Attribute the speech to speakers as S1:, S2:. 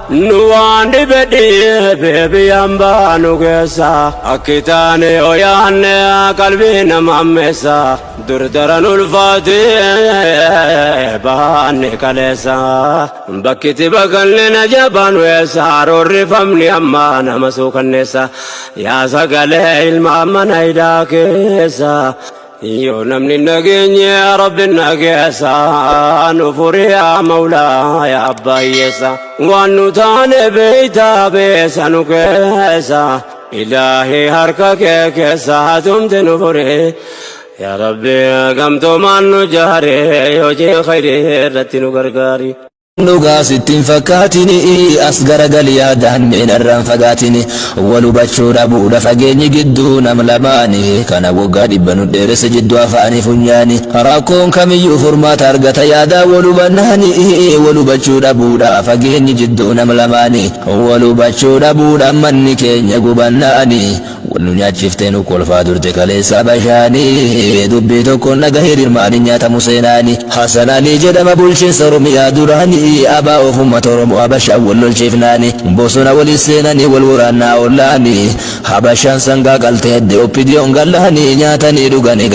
S1: nuwandi bedi bebi amba nugesa akitane oyane kalbina mamesa durdaran ulfati bahane kalesa bakiti bagalna jaban wesa rorri famni amma namasukanesa ya sagale ilma manaida kesa yo namni nagenye rabbina kesa nufuri ya maula ya abbayesa wanu tane beita besa nukesa ilahi harka kesa tumte nufuri ya rabbi gamto manu jare yoje khairi ratinu gargari
S2: nuga sittin fakkaatini as garagal yaadaan miidharraan fagaatini walu bachuudha buudha fageenyi gidduu nam lamaani kana waggaa dhibba nu dheeressa jidduu afaanii funyaani rakkoon kamiyyuu furmaata argata yaadaa walu bannaani walu bachuudha buudha fageenyi jidduu nam lamaani walu bachuudha buudha manni keenya gubannaani walnu nyaachiftee nu kolfaa durte kaleessa bashaani dubbii tokkoon dhagahee hirmaanii nyaatamu seenaani Hasan Ali jedhama bulchiinsa Oromiyaa duraani أبا أفهم ترم أبشا واللجفناني بوسنا ولسناني والوراننا أولاني حبشان سنغا قلت يدي أبديون قال لهني نياتني دوغاني